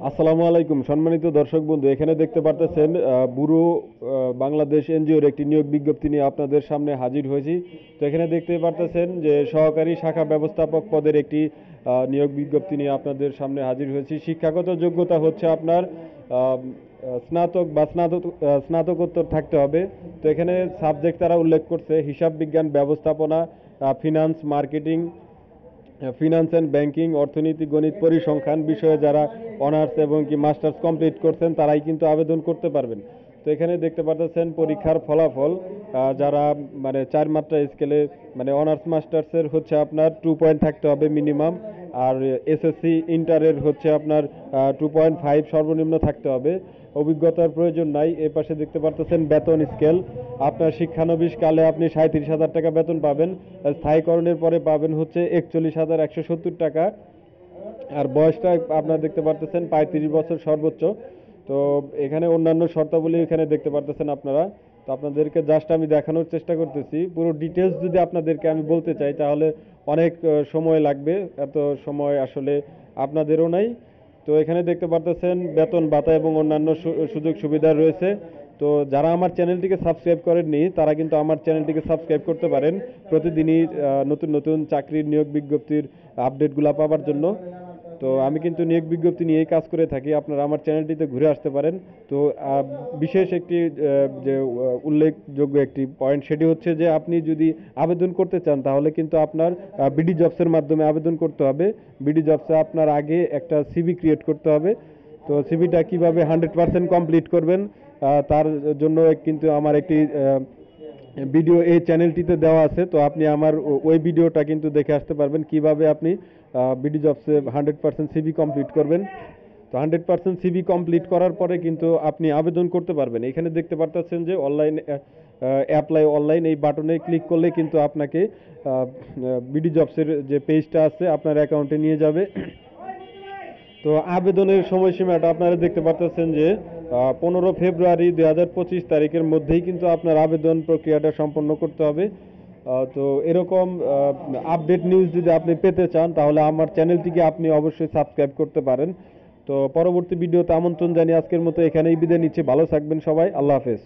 আসসালামু আলাইকুম সম্মানিত দর্শক বন্ধু, এখানে দেখতে পারতেছেন ব্যুরো বাংলাদেশ এনজিওর একটি নিয়োগ বিজ্ঞপ্তি নিয়ে আপনাদের সামনে হাজির হয়েছি। তো এখানে দেখতে পারতেছেন যে সহকারী শাখা ব্যবস্থাপক পদের একটি নিয়োগ বিজ্ঞপ্তি নিয়ে আপনাদের সামনে হাজির হয়েছি। শিক্ষাগত যোগ্যতা হচ্ছে আপনার স্নাতক বা স্নাতকোত্তর থাকতে হবে। তো এখানে সাবজেক্ট তারা উল্লেখ করছে হিসাব বিজ্ঞান, ব্যবস্থাপনা, finance, marketing, finance and banking, অর্থনীতি, গণিত, পরিসংখ্যান বিষয়ে যারা অনার্স এবং কি মাস্টার্স কমপ্লিট করছেন তারাই কিন্তু আবেদন করতে পারবেন। তো এখানে দেখতে পাচ্ছেন পরীক্ষার ফলাফল, যারা মানে 4 মাত্রা স্কেলে মানে অনার্স মাস্টার্সের হচ্ছে আপনার 2 পয়েন্ট থাকতে হবে মিনিমাম, আর এসএসসি ইন্টারের হচ্ছে আপনার 2.5 সর্বনিম্ন থাকতে হবে। অভিজ্ঞতার প্রয়োজন নাই। এই পাশে দেখতে পারতেছেন বেতন স্কেল, আপনার শিক্ষানবিশ কালে আপনি 37,000 টাকা বেতন পাবেন, স্থায়ীকরণের পরে পাবেন হচ্ছে 41,170 টাকা, আর বয়সটা আপনারা দেখতে পারতেছেন 35 বছর সর্বোচ্চ। তো এখানে অন্যান্য শর্তাবলী এখানে দেখতে পারতেছেন আপনারা। তো আপনাদেরকে জাস্ট আমি দেখানোর চেষ্টা করতেছি। পুরো ডিটেলস যদি আপনাদেরকে আমি বলতে চাই তাহলে অনেক সময় লাগবে, এত সময় আসলে আপনাদেরও নাই। তো এখানে দেখতে পারতেছেন বেতন ভাতা এবং অন্যান্য সুযোগ সুবিধা রয়েছে। তো যারা আমার চ্যানেলটিকে সাবস্ক্রাইব করেননি তারা কিন্তু আমার চ্যানেলটিকে সাবস্ক্রাইব করতে পারেন প্রতিদিনই নতুন নতুন চাকরির নিয়োগ বিজ্ঞপ্তির আপডেটগুলো পাওয়ার জন্য। তো আমি কিন্তু নিয়োগ বিজ্ঞপ্তি নিয়েই কাজ করে থাকি, আপনারা আমার চ্যানেলটিতে ঘুরে আসতে পারেন। তো বিশেষ একটি যে উল্লেখযোগ্য একটি পয়েন্ট সেটি হচ্ছে যে আপনি যদি আবেদন করতে চান তাহলে কিন্তু আপনার বিডি জবসের মাধ্যমে আবেদন করতে হবে। বিডি জবসে আপনার আগে একটা সিভি ক্রিয়েট করতে হবে। তো সিভিটা কিভাবে 100% কমপ্লিট করবেন তার জন্য কিন্তু আমার একটি ভিডিও এই চ্যানেলটিতে দেওয়া আছে। তো আপনি আমার ওই ভিডিওটা কিন্তু দেখে আসতে পারবেন কিভাবে আপনি বিডি জবসে 100% সিভি কমপ্লিট করবেন। তো 100% সিভি কমপ্লিট করার পরে কিন্তু আপনি আবেদন করতে পারবেন। এখানে দেখতে পারতেছেন যে অনলাইন অ্যাপ্লাই অনলাইন এই বাটনে ক্লিক করলে কিন্তু আপনাকে বিডি জবসের যে পেজটা আছে আপনার অ্যাকাউন্টে নিয়ে যাবে। তো আবেদনের সময়সীমাটা আপনারা দেখতে পাচ্ছেন যে 15 ফেব্রুয়ারি 2025 তারিখের মধ্যেই কিন্তু আপনার আবেদন প্রক্রিয়াটা সম্পন্ন করতে হবে। তো এরকম আপডেট নিউজ যদি আপনি পেতে চান তাহলে আমার চ্যানেলটিকে আপনি অবশ্যই সাবস্ক্রাইব করতে পারেন। তো পরবর্তী ভিডিওতে আমন্ত্রণ জানিয়ে আজকের মতো এখানেই বিদায় নিচ্ছি। ভালো থাকবেন সবাই, আল্লাহ হাফেজ।